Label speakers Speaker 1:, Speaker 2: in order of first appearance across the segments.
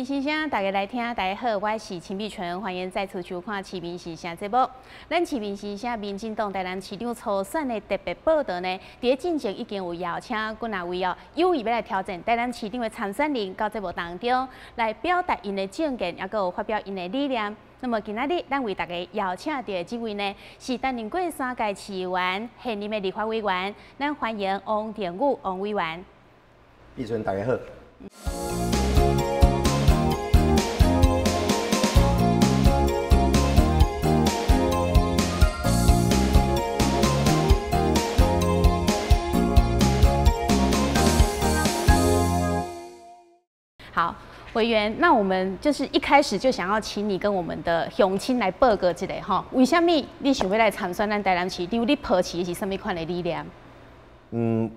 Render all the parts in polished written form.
Speaker 1: 民之声，大家来听，大家好，我是陈碧纯，欢迎再次收看《市民之声》节目。咱市民之声，民进党台南市长初选的特别报道呢，伫进前已经有邀请几位有意要来挑战台南市长的参选人，到节目当中来表达因的政见，也有发表因的理念。那么今仔日，咱为大家邀请到的这位呢，是担任过3届市议员、现任的立法委员，咱欢迎王定宇王委员。
Speaker 2: 碧纯，大家好。
Speaker 1: 好，委员，那我们就是一开始就想要请你跟我们的乡亲来报告一下哈，为什么你想要来参选咱台南市长？你抱持的是什么款的理念？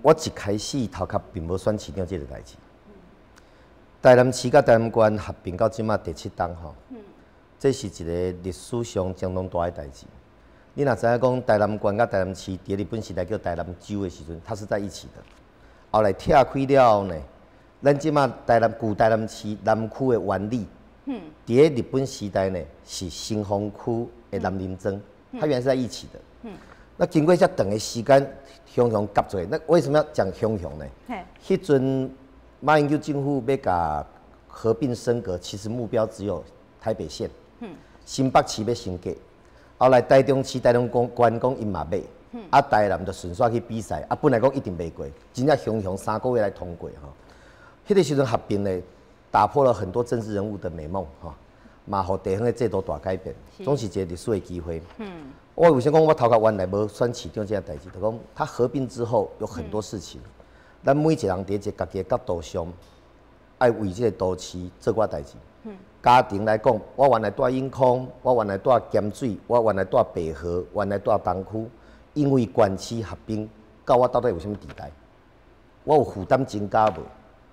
Speaker 2: 我一开始头壳并无选市长这个代志。台南市甲台南县合并到即马第7档吼，这是一个历史上相当大的代志。你若知影讲台南县甲台南市伫日本时代叫台南州的时阵，它是在一起的。后来拆开了后呢？咱即马台南市南区的原理，伫日本时代呢是新丰区的南林庄，它原来是在一起的。那经过这长的时间，乡乡夹做，那为什么要讲乡乡呢？迄阵马英九政府要甲合并升格，其实目标只有台北县，新北市要升格，后来台中市、台中县讲因嘛要，台南就顺续去比赛，本来讲一定袂过，真正乡乡3个月来通过吼。迄个时阵合并呢，打破了很多政治人物的美梦哈，嘛，互地方的制度大改变，总是一个历史的机会。我为啥讲我头壳原来无选市长这个代志？就讲它合并之后有很多事情，咱每一个人伫一个家己的角度上，爱为这个都市做寡代志。家庭来讲，我原来住永康，我原来住咸水，我原来住北河，原来住东区，因为县市合并，到我到底有啥物地带？我有负担增加无？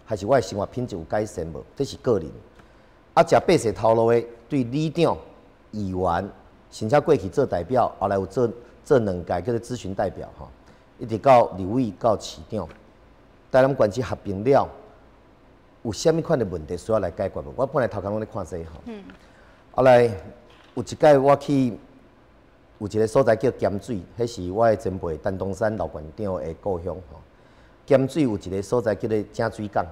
Speaker 2: 还是我的生活品质有改善无？这是个人。食白色头路的，对里长、议员，甚至过去做代表，后来有做2届叫做咨询代表吼，一直到立委到市长。台南县市合并了，有啥物款的问题需要来解决无？我本来头壳拢咧看这吼。后来有一届我去有一个所在叫咸水，迄是我的前辈陈东山老县长的故乡吼。咸水有一个所在叫做井水港，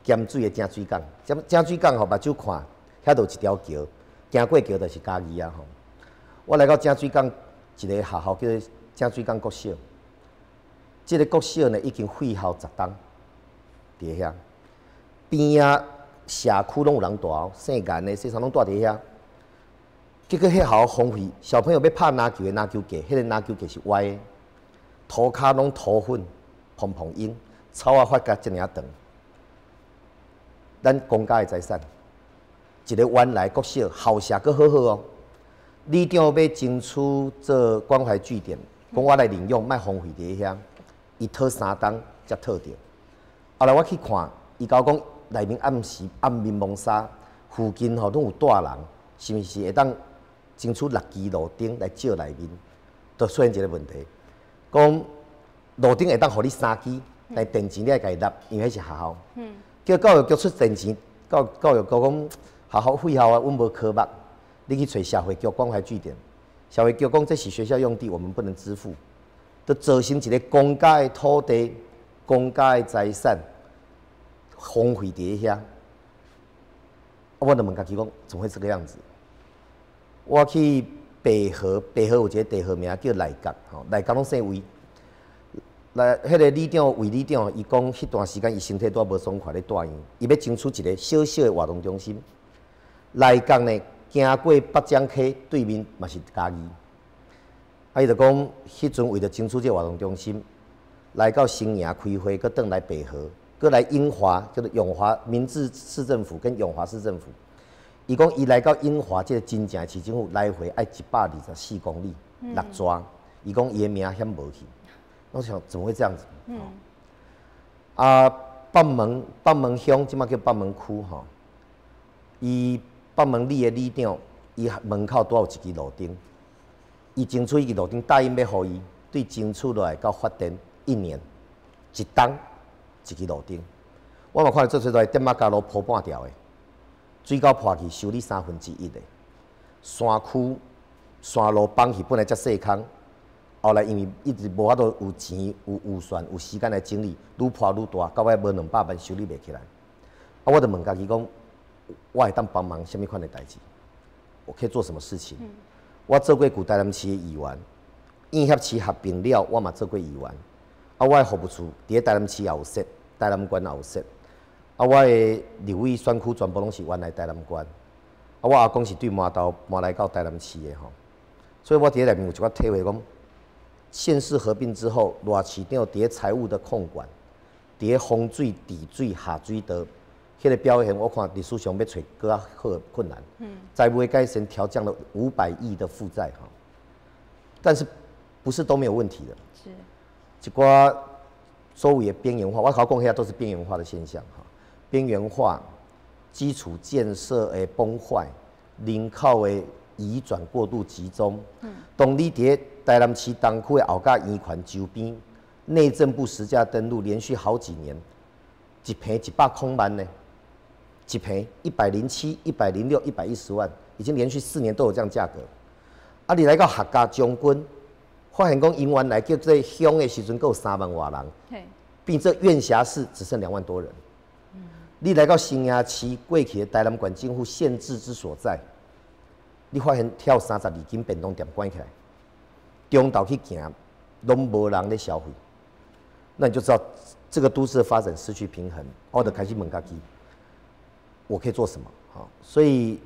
Speaker 2: 咸水的井水港，井水港目睭看，遐就有一条桥，行过桥就是嘉义啊吼。我来到井水港一个学校叫做井水港国小，这个国小呢已经废校10档，伫遐边啊社区拢有人住，姓颜的、姓啥拢住伫遐。结果迄校荒废，小朋友要拍篮球的篮球架，迄个篮球架是歪的，涂骹拢涂粉。碰碰硬，草啊发甲一领长，咱公家的财产，一个原来国小校舍阁好好哦。里长要争取做关怀据点，讲我来领用，莫荒废伫遐。伊讨3档才讨着。后来我去看，伊甲我讲内面暗面蒙沙，附近吼拢有大人，是毋是会当争取6支路灯来照内面？就出现一个问题，讲。路顶会当互你3支，但电钱你爱家己纳，因为迄是学校。叫教育局出电钱，教育局讲学校废校啊，阮无科目，你去找社会局关怀据点。社会局讲这是学校用地，我们不能支付，就造成一个公家的土地、公家的财产荒废伫遐。我就问家己讲，怎么会这个样子？我去北河有一个地号名叫内角，内角拢姓魏。来，迄个里长、魏里长，伊讲迄段时间伊身体都无爽快咧住院，伊要争取一个小小的活动中心。内角呢，经过北江溪对面嘛是嘉义，伊就讲迄阵为了争取这个活动中心，来到新营开会，搁转来北河，搁来永华，叫做永华明治市政府跟永华市政府。伊讲伊来到永华这个真正市政府来回爱124公里，6抓。伊讲伊的名险无去。我想怎么会这样子？北门乡即马叫北门区吼，伊北门里的里长，伊门口拄有一支路灯，伊争取伊路灯答应要互伊，对争取落来到发电1年1档一支路灯。我嘛看到做出来，电马加路铺半条的，水沟破去修理1/3的，山区山路放去本来才细坑，后来因为一直无法度有钱、有预算、有时间来整理，愈破愈大，到尾无200万修理袂起来。啊，我就问家己讲，我会当帮忙什么款的代志？我可以做什么事情？我做过旧台南市的议员，应协市合并了，我嘛做过议员。啊，我的服务处伫台南市也有设，台南县也有设。啊，我的立委选区全部拢是原来台南县。啊，我阿公是对麻豆搬来到台南市的吼，所以我伫内面有一寡体会讲，县市合并之后，赖市长伫财务的控管，伫风水、地水、下水道，迄个表现我看历史上要找更较好的困难。债务改善调降了500亿的负债哈，但是不是都没有问题的？是，一寡周围的边缘化，我好讲遐都是边缘化的现象哈。边缘化、基础建设的崩坏、人口的移转过度集中。当你伫台南市东区的后甲圆环周边，内政部实价登录连续好几年，一坪100万呢，一坪107、106、110万，已经连续4年都有这样价格。啊，你来到客家将军，发现讲因原来叫做乡的时阵，够3万外人，并这院辖市只剩2万多人。你来到新营市过去的台南县政府限制之所在，你发现跳32间便当店关起来，中昼去行，拢无人咧消费，那你就知道这个都市的发展失去平衡。我就开始问家己，我可以做什么？好，所以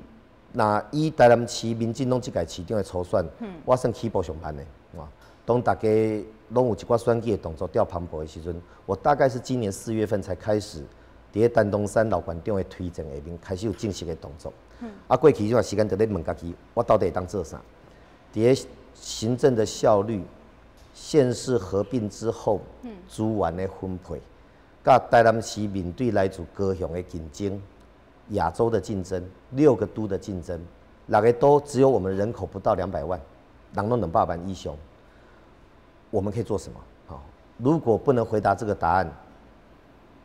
Speaker 2: 那以台南市民进党这届市长的初选，我算起步上班的，当大家拢有一寡选举的动作调磅礴的时阵，我大概是今年4月份才开始。伫丹东山老馆长的推荐下面，开始有正式的动作。啊，过去这段时间就咧问家己，我到底会当做啥？伫行政的效率、县市合并之后，资源的分配，甲台南市面对来自高雄的竞争、亚洲的竞争、6个都的竞争，6个都只有我们人口不到200万，人都200万以上，我们可以做什么？好，如果不能回答这个答案。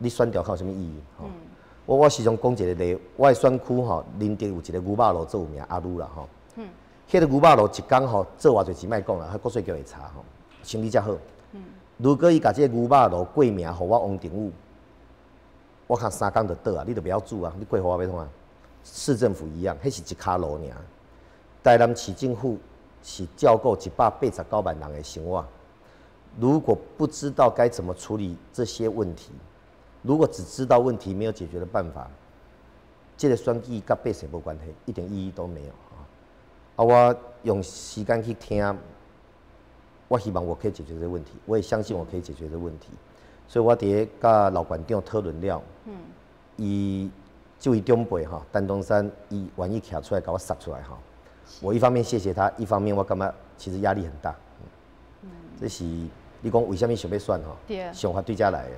Speaker 2: 你选调有什么意义？我时常讲一个例，我的选区吼，林德有一个牛肉路最有名阿鲁啦吼。迄个牛肉路一工吼做偌侪钱莫讲啦，迄国税局会查吼，生意才好。如果伊甲这个牛肉路过名，互我王定武，我看3工就倒啊，你就不要住啊，你过互我要创啊？市政府一样，迄是一骹路尔。台南市政府是照顾189万人的生活，如果不知道该怎么处理这些问题。如果只知道问题没有解决的办法，这个选举跟百姓无关系，一点意义都没有啊！我用时间去听，我希望我可以解决这个问题，我也相信我可以解决这个问题，所以我伫甲老馆长讨论了，伊这位长辈哈，丹东山伊愿意徛出来给我杀出来哈，我一方面谢谢他，一方面我感觉其实压力很大，这是你讲为什么想要选哈？想法对家来的。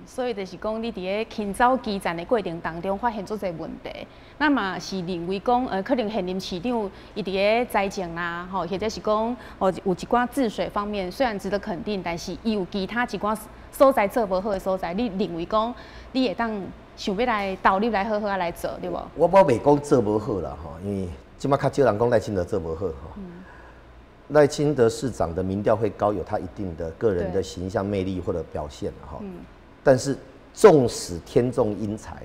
Speaker 1: 所以就是讲，你伫咧清走基站的过程当中，发现足侪问题，那嘛是认为讲，可能现任市长伊伫咧财政啦，或者是讲，有一寡治水方面虽然值得肯定，但是伊有其他一寡所在做无好的所在，你认为讲，你会当想要来投入来好好来做，对无？
Speaker 2: 我袂讲做无好啦，吼，因为即马较少人讲赖清德做无好，吼。赖清德市长的民调会高，有他一定的个人的形象魅力或者表现哈。但是纵使天纵英才，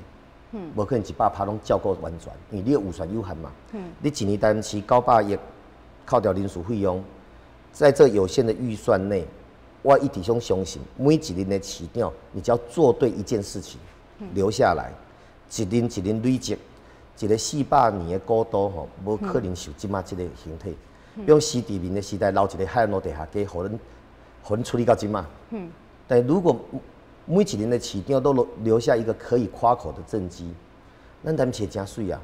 Speaker 2: 无可能100%拢照顾完全，因为你的预算有限嘛。你一年台南市900亿，扣掉人事费用，在这有限的预算内，我一直相信，每一年的市长，你只要做对一件事情，留下来，一年一年累积，一个400年的古都吼，无可能受即马这个形态。用西地民的时代留一个海岸路地下街，互人处理到即马。但如果每一年的市长都留下一个可以夸口的政绩，咱台南市真水啊！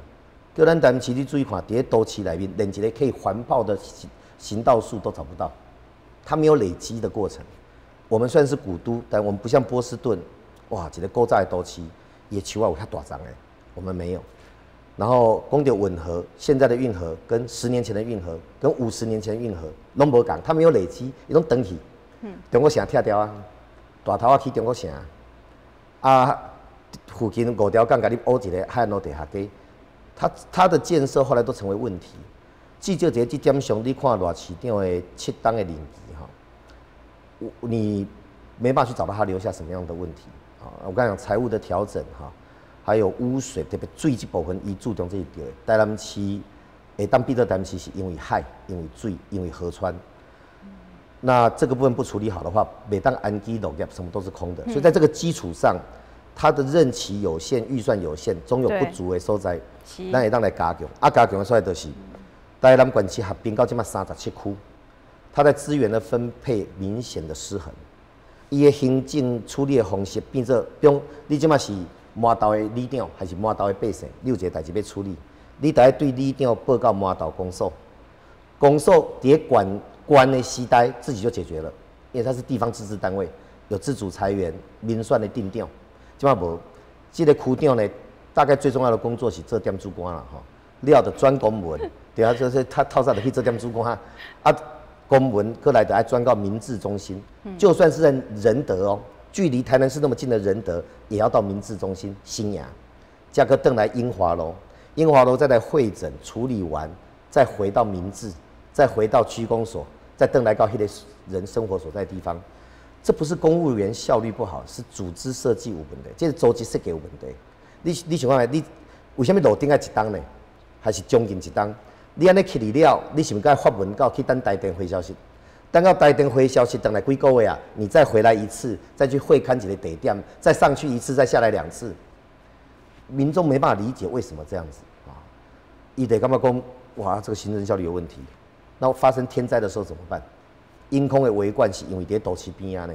Speaker 2: 叫咱台南市你注意看，伫都市里面连一个可以环抱的行道树都找不到，它没有累积的过程。我们虽然是古都，但我们不像波士顿，哇，一个古早的都市，野树啊有遐大丛的，我们没有。然后讲到运河，现在的运河跟10年前的运河，跟50年前的运河拢无共，它没有累积，伊拢长去。中国城拆掉啊，大头啊去中国城，啊附近5条港甲你挖一个海岸路地下街，它的建设后来都成为问题。至少这点上，你看热市场的7档的任期哈，你没办法去找到它留下什么样的问题啊？我刚才讲财务的调整哈，还有污水，特别水这部分，伊注重这一点。台南市会当比到台南市是因为海、因为水、因为河川。那这个部分不处理好的话，每当安基农业什么都是空的。所以在这个基础上，它的任期有限，预算有限，总有不足的所在，咱会当来加强。加强的所在就是。台南管区合并到即马37区，它在资源的分配明显的失衡，伊的行政处理的方式变做，比如你即马是麻豆的里长，还是麻豆的百姓，你有一个代志要处理，你得对里长报告麻豆公所，公所伫管的时代自己就解决了，因为它是地方自治单位，有自主裁员、民算的定调，即马无，这个区长呢，大概最重要的工作是做点主管啦，吼，了的转公文。对啊，就是他套上的去做点主管哈，公文过来的爱转到民治中心，就算是在仁德哦，距离台南市那么近的仁德，也要到民治中心新雅，加个登来英华楼，英华楼再来会诊处理完，再回到民治，再回到区公所，再登来到迄个人生活所在地方，这不是公务员效率不好，是组织设计有问题，这是组织设计有问题。你想看，你为什么路顶爱一档呢？还是将近一档？你安尼去了，你是不是该发文告去等台电回消息？等到台电回消息，等来几个月啊，你再回来一次，再去会勘一个地点，再上去一次，再下来2次，民众没办法理解为什么这样子啊？伊得感觉讲，哇，这个行政效率有问题。那发生天灾的时候怎么办？因空的围灌是因为伫都市边啊呢，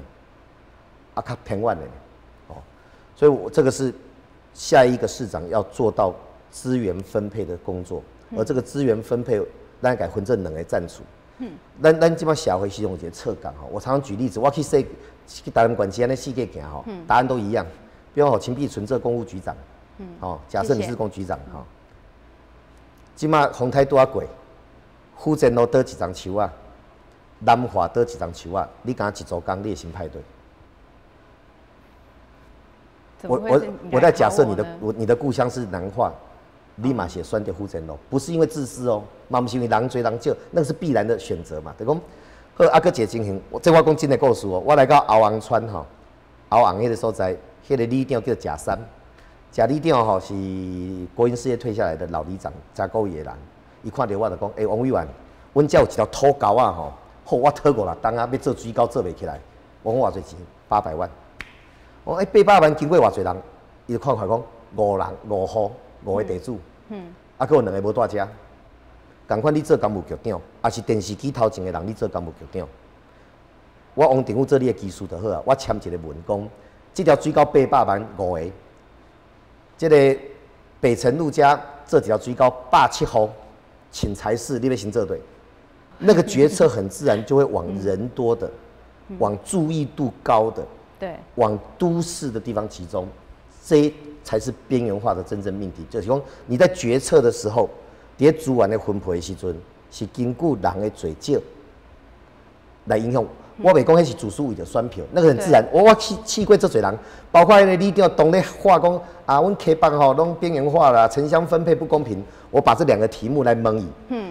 Speaker 2: 较偏远的呢，哦，所以这个是下一个市长要做到资源分配的工作。而这个资源分配，咱改分这两个战处。咱即摆社会是用一个侧杠哈。我常常举例子，我去台南管区安尼世界行哈，答案都一样。比如秦碧纯这公务局长，假设你是公局长哈，即摆洪台拄啊过，福建路倒一丛树啊，南华倒一丛树啊，你敢一组工你会先派对？我在假设你的故乡是南化。立马写酸掉福建路，不是因为自私哦，嘛不是因为人多人少，那个是必然的选择嘛。就讲，好啊，搁一个情形，这我讲真的故事哦。我来到敖王村吼，敖王迄个所在，迄个里长叫贾三，贾里长吼是国营事业退下来的老里长，真够野人。伊看到我就讲，王委员，阮遮有一条土沟啊吼，好我讨5-6档啊，要做水沟做袂起来，我讲偌济钱，800万。我讲800万经过偌济人，伊就看讲5人5户。5个地主，还佫有2个无带遮，共款你做干务局长，也是电视机头前的人，你做干务局长。我王政府做你的技术就好啊，我签一个文讲，这条水沟800万5个，这个北辰路家这几条水沟87户，请裁示你要先做对，那个决策很自然就会往人多的，往注意度高的，
Speaker 1: 对，
Speaker 2: 往都市的地方集中，这才是边缘化的真正命题。就是讲你在决策的时候，在资源的分配的时阵，是根据人的多少来影响。我袂讲迄是自私为着选票，那个很自然。我试过这侪人，包括那个里长当咧话讲啊，阮溪北吼拢边缘化啦，城乡分配不公平。我把这2个题目来问伊，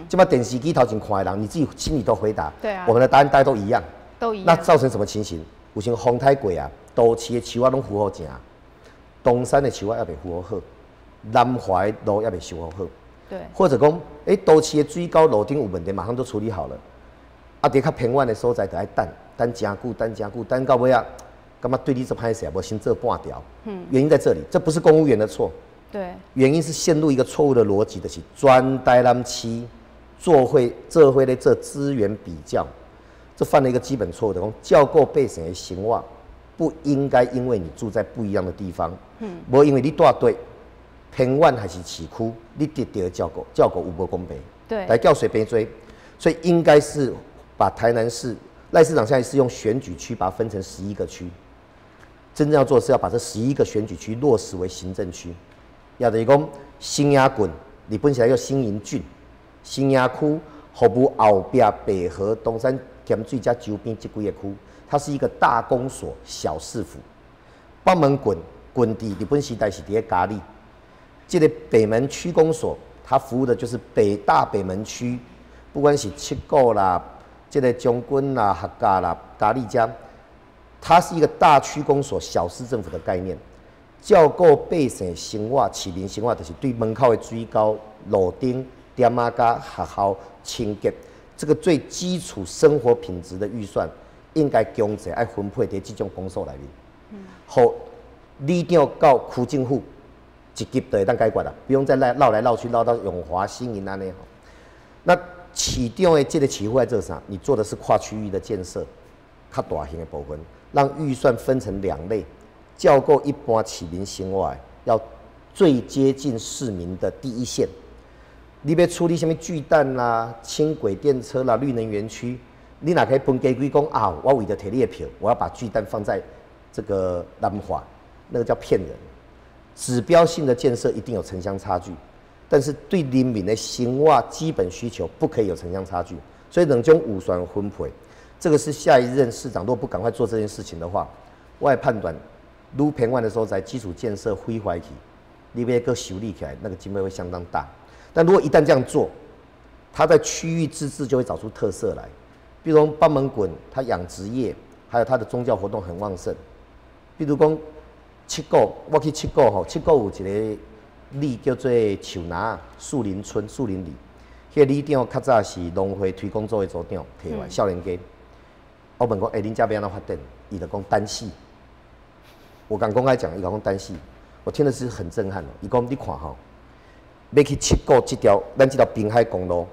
Speaker 2: 就把电视机头前看的人，你自己心里都回答。
Speaker 1: 对啊，
Speaker 2: 我们的答案大家都一样。
Speaker 1: 都一样。
Speaker 2: 那造成什么情形？有像风太过啊，都市的树啊拢扶好正。东山的树啊，也未扶好，南华的路也未修好。
Speaker 1: 对，
Speaker 2: 或者讲，都市的水沟路顶有问题，马上都处理好了。啊，伫较偏远的所在，就爱等真久，等到尾啊，感觉对你这歹势，无先做半条。原因在这里，这不是公务员的错。
Speaker 1: 对，
Speaker 2: 原因是陷入一个错误的逻辑，就是专台南市做会咧做资源比较，这犯了一个基本错误的，讲照顾百姓的生活。不应该因为你住在不一样的地方，无因为你住对偏远还是市区，你得到的照顾有无公平？
Speaker 1: 对，
Speaker 2: 来叫水平追，所以应该是把台南市赖市长现在是用选举区把它分成11个区，真正要做的是要把这11个选举区落实为行政区，也就是讲新雅郡，你本来叫新营郡，新雅区服务后壁北河、东山咸水加周边这几个区。它是一个大公所、小市府。北门郡治日本时代是伫咧嘉义，这个北门区公所，它服务的就是大北门区，不管是七股啦、这个将军啦、客家啦、达利江，它是一个大区公所、小市政府的概念。照顾百姓生活、市民生活，就是对门口的水沟、路灯、店仔甲学校清洁，这个最基础生活品质的预算，应该强制爱分配在这种公所内面。好，里长到区政府一级就会当解决啦，不用再绕来绕去，绕到永华、新营安尼吼。那市长的这个市府在做啥？你做的是跨区域的建设，较大型的部分，让预算分成2类。照顾一般市民生活，要最接近市民的第一线。你要处理什么巨蛋啦、轻轨电车啦、绿能园区，你哪可以分家规讲啊？我为了摕你的票，我要把巨蛋放在这个南华，那个叫骗人。指标性的建设一定有城乡差距，但是对人民的生活基本需求不可以有城乡差距。所以两种预算分配，这个是下一任市长如果不赶快做这件事情的话，我的判断。愈偏远的所在，基础建设毁坏去，你要搁修理起来，那个经费会相当大。但如果一旦这样做，它在区域自治就会找出特色来。比如说帮门滚，它养殖业，还有它的宗教活动很旺盛。比如讲七股，我去七股吼，七股有一个里叫做树林树林村树林里，迄个里长较早是农会推广组的组长，摕来少年家。我问讲，恁遮要安怎发展？伊就讲单戏。我刚公开讲，伊讲单戏，我听的是很震撼哦。伊讲你看吼，要去七股这条，咱这条滨海公路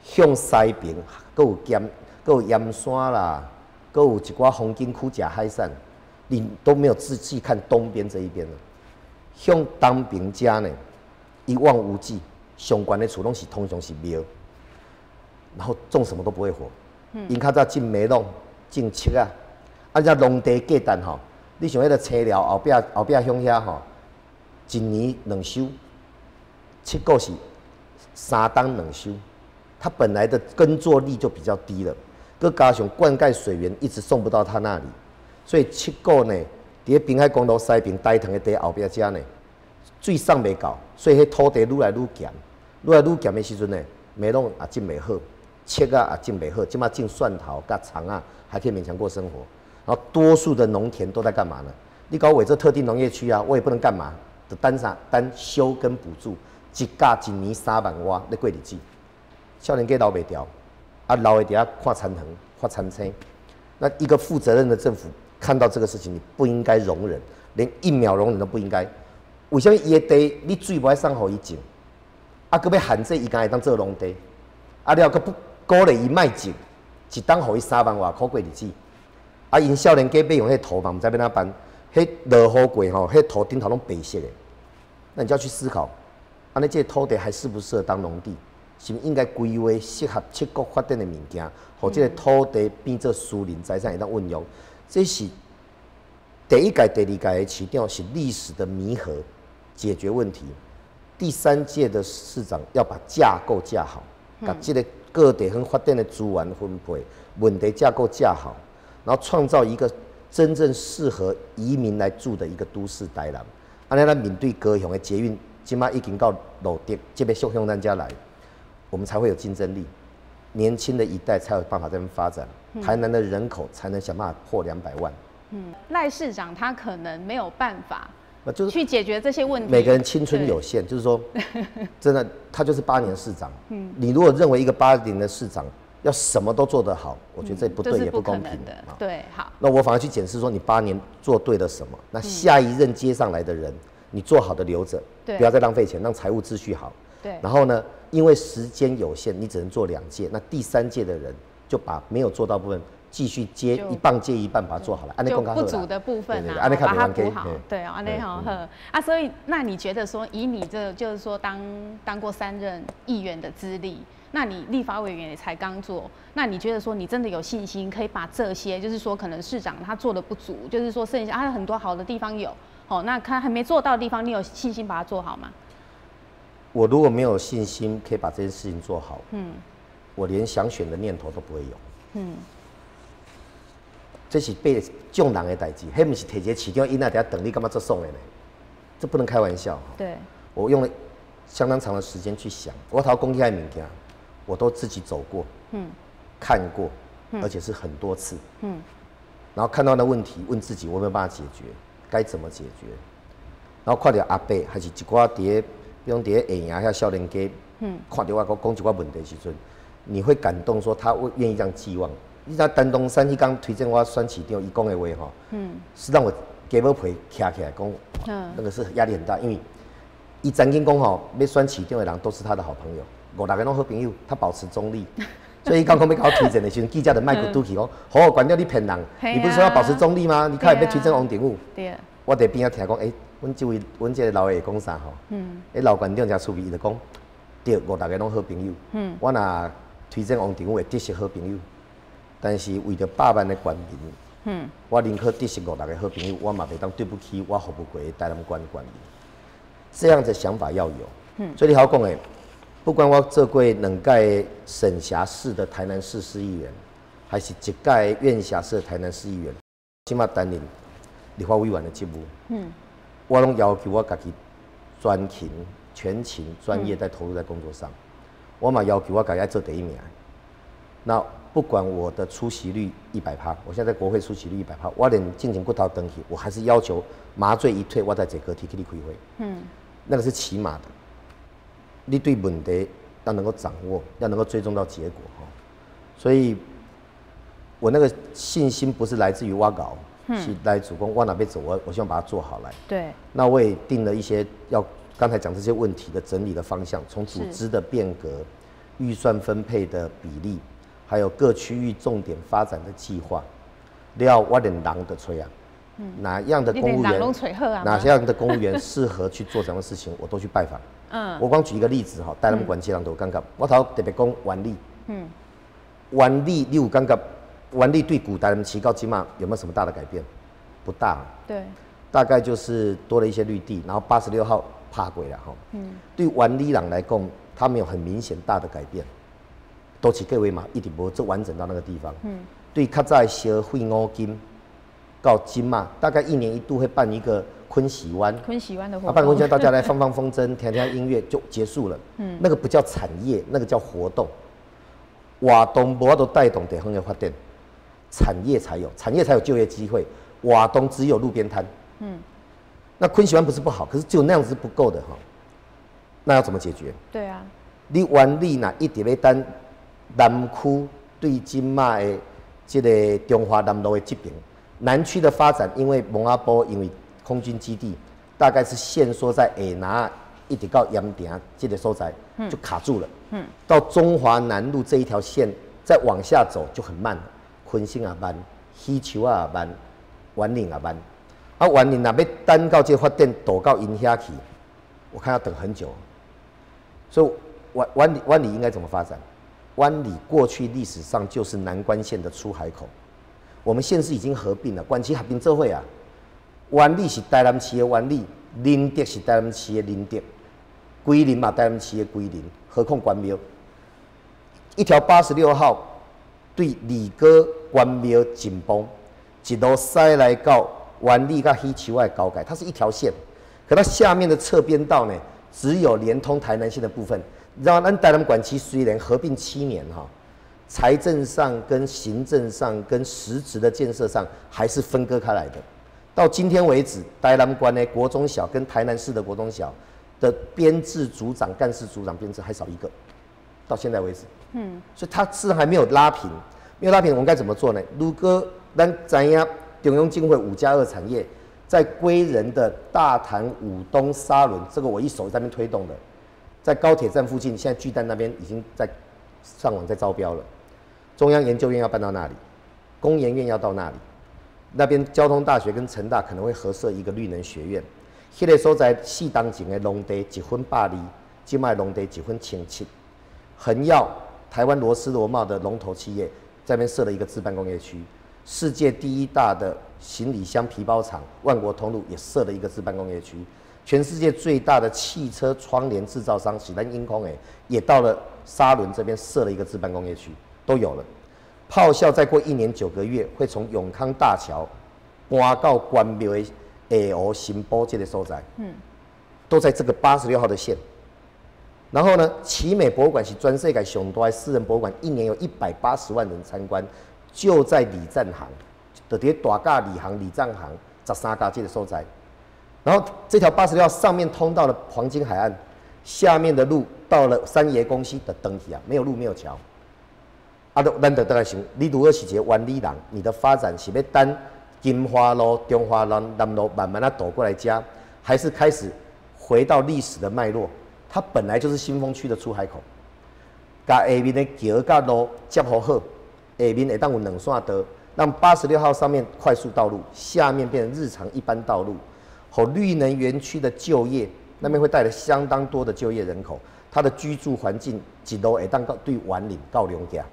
Speaker 2: 向西边，佫有盐山啦，佫有一寡风景区、食海产，你都没有仔细看东边这一边了。向东边遮呢，一望无际，上悬的厝拢是通常是庙，然后种什么都不会活。因较早种梅弄、种漆啊，啊遮农地价单吼。你像迄个车寮后壁乡遐吼，一年2收，七股是3当2收，它本来的耕作力就比较低了，佮加上灌溉水源一直送不到它那里，所以七股呢，伫滨海公路西边大塘的地后壁遮呢，水送袂到，所以迄土地愈来愈咸，愈来愈咸的时阵呢，梅弄也种袂好，漆啊也种袂好，即马种蒜头甲葱啊，还可以勉强过生活。然后多数的农田都在干嘛呢？你搞我这特定农业区啊，我也不能干嘛，就单休耕补助，一价一年3万瓦，你过日子。少年家留袂掉，啊留的底下看残藤发残青。那一个负责任的政府看到这个事情，你不应该容忍，连1秒容忍都不应该。为什么伊的地你水不爱送互伊种？啊，佮要限制伊敢会当做农地？啊，了佮不鼓励伊卖种，一当互伊3万外块过日子。啊，因少年家要用迄土嘛，唔知要哪办？迄落雨过吼，迄土顶头拢白色的，那你就要去思考，安尼这个土地还适不适合当农地？是不是应该规划适合七股发展的物件，或这个土地变做私人财产会当运用？这是第一届、第二届的市长是历史的弥合，解决问题。第3届的市长要把架构架好，把这个各地方发展的资源分配、问题架构架好。然后创造一个真正适合移民来住的一个都市台南。安尼咱面对高雄的捷运，即马已经到路德，这边向咱家来，我们才会有竞争力，年轻的一代才有办法在那边发展，台南的人口才能想办法破200万。
Speaker 1: 赖市长他可能没有办法。
Speaker 2: 就是
Speaker 1: 去解决这些问题。
Speaker 2: 每个人青春有限，就是说，真的，他就是8年市长。你如果认为一个8年的市长要什么都做得好，我觉得这不对也不公平的。
Speaker 1: 对，好。
Speaker 2: 那我反而去检视说，你8年做对了什么？那下一任接上来的人，你做好的留着，不要再浪费钱，让财务秩序好。
Speaker 1: 对。
Speaker 2: 然后呢，因为时间有限，你只能做2届，那第3届的人就把没有做到部分继续接一棒接一棒，把它做好了。
Speaker 1: 就不足的部分啊，把它补好。对啊，安内好呵啊，所以那你觉得说，以你这就是说当过3任议员的资历，那你立法委员也才刚做，那你觉得说你真的有信心可以把这些，就是说可能市长他做的不足，就是说剩下他有很多好的地方有，哦，那他还没做到的地方，你有信心把它做好吗？
Speaker 2: 我如果没有信心可以把这件事情做好，我连想选的念头都不会有，这是被众人的代志，迄不是摕一个市长因那底下等你干嘛做爽的呢？这不能开玩笑。
Speaker 1: 对，
Speaker 2: 我用了相当长的时间去想，我讨公开物件，我都自己走过，看过，而且是很多次，然后看到那问题，问自己我有没有办法解决，该怎么解决，然后看到阿伯还是一寡伫比如伫下营遐少年家，看到我讲一寡问题的时阵，你会感动说他愿意这样寄望。你知道陈东山迄刚推荐我选市长，伊讲的话吼，是让我鸡母皮徛起来讲，那个是压力很大，因为伊曾经讲吼，要选市长的人都是他的好朋友，5、6个拢好朋友，他保持中立。所以伊刚要搞推荐的时候，记者的麦克拄起讲，好，关掉你骗人，你不是说要保持中立吗？你看要推荐王定武，我在边仔听讲，阮这个老爷讲啥吼？老馆长真趣味，伊就讲，对，5、6个拢好朋友。我若推荐王定武会得失好朋友，但是为着100万的官民，我宁可得失5、6个好朋友，我嘛袂当对不起我服务过的台南官民。这样的想法要有。所以你好讲诶，不管我做过2届省辖市的台南市市议员，还是1届院辖市的台南市议员，起码担任立法委员的职务。我拢要求我家己专勤、全勤、专业在投入在工作上。我嘛要求我家己爱做第1名。那不管我的出席率100%，我现在在国会出席率100%，我连进行骨头登记，我还是要求麻醉一退，我再坐高铁去你开会。那个是起码的。你对问题要能够掌握，要能够追踪到结果哈。所以，我那个信心不是来自于我搞。是来主攻，我哪边走，我希望把它做好来。
Speaker 1: 对。
Speaker 2: 那我也定了一些刚才讲这些问题的整理的方向，从组织的变革、预算分配的比例，还有各区域重点发展的计划。我连人的吹啊，哪样的公务员，哪样的公务员适合去做这样的事情，我都去拜访。我光举一个例子哈，台南管区人都有感觉，我头特别讲原理。原理你有感觉？原理对古台南市到今嘛有没有什么大的改变？不大。对。大概就是多了一些绿地，然后86号爬过了哈。对原理人来讲，他没有很明显大的改变，都是各位嘛，一直无做完整到那个地方。对较早消费5金到今嘛，大概1年1度会办一个昆喜湾的活动，办昆喜湾大家来放风筝、听听音乐就结束了。那个不叫产业，那个叫活动。活动无法度带动地方的发展。产业才有就业机会，瓦东只有路边摊。那昆喜湾不是不好，可是只有那样子是不够的哈。那要怎么解决？对啊，你原理呐一直要等南区对今嘛的这个中华南路的这边，南区的发展，因为蒙阿波因为空军基地大概是限缩在下南一直到盐埕这个所在，就卡住了。到中华南路这一条线再往下走就很慢了。昆兴也慢，喜球也慢，园林也慢。园林若要等到这发展导到因遐去，我看要等很久。所以湾里应该怎么发展？湾里过去历史上就是南关县的出海口，我们县市已经合并了，关系合并做伙啊。湾里是台南市的湾里，林德是台南市的林德，桂林嘛台南市的桂林，何况关庙？一条86号。对李哥关庙紧绷，一路塞来到湾里甲喜球的高改，它是一条线，可它下面的侧边道呢，只有连通台南县的部分。你知道，咱台南管区虽然合并7年哈，财政上跟行政上跟实质的建设上还是分割开来的。到今天为止，台南关的国中小跟台南市的国中小的编制组长、干事组长编制还少1个，到现在为止。所以它事实上还没有拉平，没有拉平，我们该怎么做呢？如果咱知影中央经会5+2产业，在归仁的大潭、武东、沙仑，这个我一手在那边推动的，在高铁站附近，现在巨蛋那边已经在上网在招标了。中央研究院要搬到那里，工研院要到那里，那边交通大学跟成大可能会合设一个绿能学院。迄个所在4当前的农地1分120，今卖农地1分1,700，横要。台湾罗斯罗茂的龙头企业在那边设了一个自办工业区，世界第1大的行李箱皮包厂万国通路也设了一个自办工业区，全世界最大的汽车窗帘制造商喜兰英空也到了沙仑这边设了一个自办工业区，都有了。炮校再过1年9个月会从永康大桥搬到关庙的下湖新埔这个所在，都在这个86号的线。然后呢，奇美博物馆是全世界上大的私人博物馆，一年有180万人参观，就在礼赞行，就伫大甲礼行、礼赞行13家这个所在。然后这条86号上面通到了黄金海岸，下面的路到了三爷公溪的登体啊，没有路没有桥。咱就倒来想，你如果是一个湾里人，你的发展是要等金华路、中华路、南路慢慢走过来家，还是开始回到历史的脉络？它本来就是新丰区的出海口，把下面的桥甲路接好好，下面会当有2线道，让86号上面快速道路，下面变成日常一般道路，和绿能园区的就业，那边会带来相当多的就业人口，它的居住环境一路会当到对湾岭到龙家，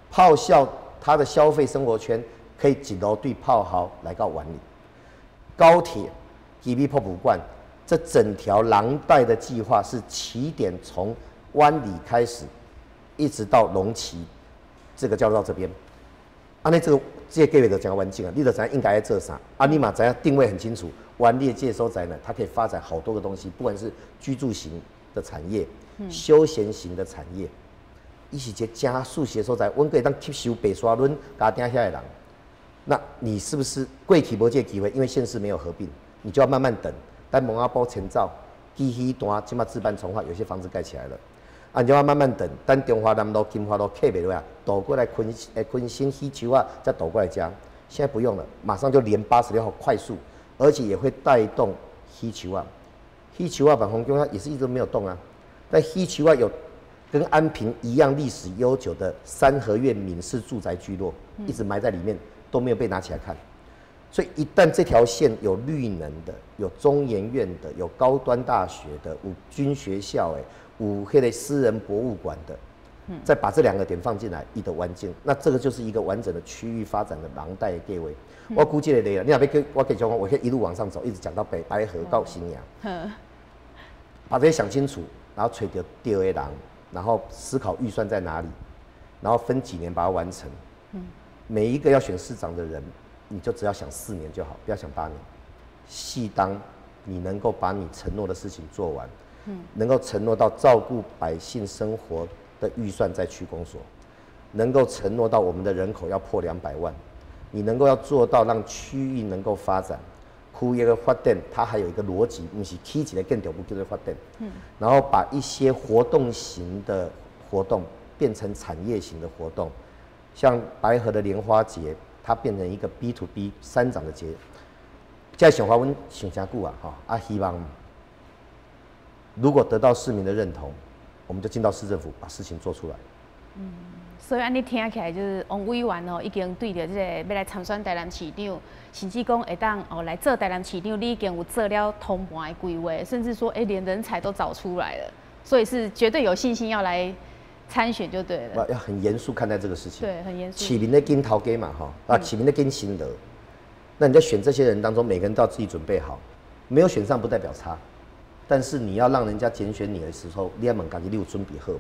Speaker 2: 炮校它的消费生活圈可以一路对炮豪来到湾岭，高铁、基比博物馆。这整条廊带的计划是起点从湾里开始，一直到龙崎，这个叫到这边。那这个计划就讲完整啊，你就知道应该要做啥。你嘛知道定位很清楚，湾里这所在呢，它可以发展好多个东西，不管是居住型的产业、休闲型的产业，伊是一个加速的所在。阮可以当吸收北沙仑家丁遐的人，那你是不是贵体无这个机会？因为县市没有合并，你就要慢慢等。但蒙阿波前兆，基希段即马自办重化，有些房子盖起来了，你就要慢慢等。等中华南路、金华路客袂落啊，倒过来昆新希球啊，再倒过来加。现在不用了，马上就连86号快速，而且也会带动希球啊。希球啊，板红宫它也是一直没有动啊。但希球啊有跟安平一样历史悠久的三合院闽式住宅聚落，一直埋在里面，都没有被拿起来看。所以一旦这条线有绿能的、有中研院的、有高端大学的、有军学校有迄个私人博物馆的，再把这2个点放进来，伊的完整，那这个就是一个完整的区域发展的廊带的计划。我估计你若要我可以讲，我可以一路往上走，一直讲到白河到新阳，把这些想清楚，然后找到对的人，然后思考预算在哪里，然后分几年把它完成。每一个要选市长的人。你就只要想4年就好，不要想8年。细当你能够把你承诺的事情做完，能够承诺到照顾百姓生活的预算在区公所，能够承诺到我们的人口要破200万，你能够要做到让区域能够发展，区域的发展它还有一个逻辑，不是起一个建筑物叫做发展，然后把一些活动型的活动变成产业型的活动，像白河的莲花节。它变成一个 B to B 3长的节，在想法阮想真久啊，希望如果得到市民的认同，我们就进到市政府把事情做出来。
Speaker 1: 所以安尼听起来就是王委员已经对着这个要来参选台南市长，甚至讲会当来做台南市长，你已经有做了通盘的规划，甚至说连人才都找出来了，所以是绝对有信心要来。参选就对了，
Speaker 2: 要很严肃看待这个事情。
Speaker 1: 对，很严肃。
Speaker 2: 起名的跟头家嘛，起名的跟心得。那你在选这些人当中，每个人都要自己准备好，没有选上不代表差，但是你要让人家拣选你的时候，你要问自己你有准备好不？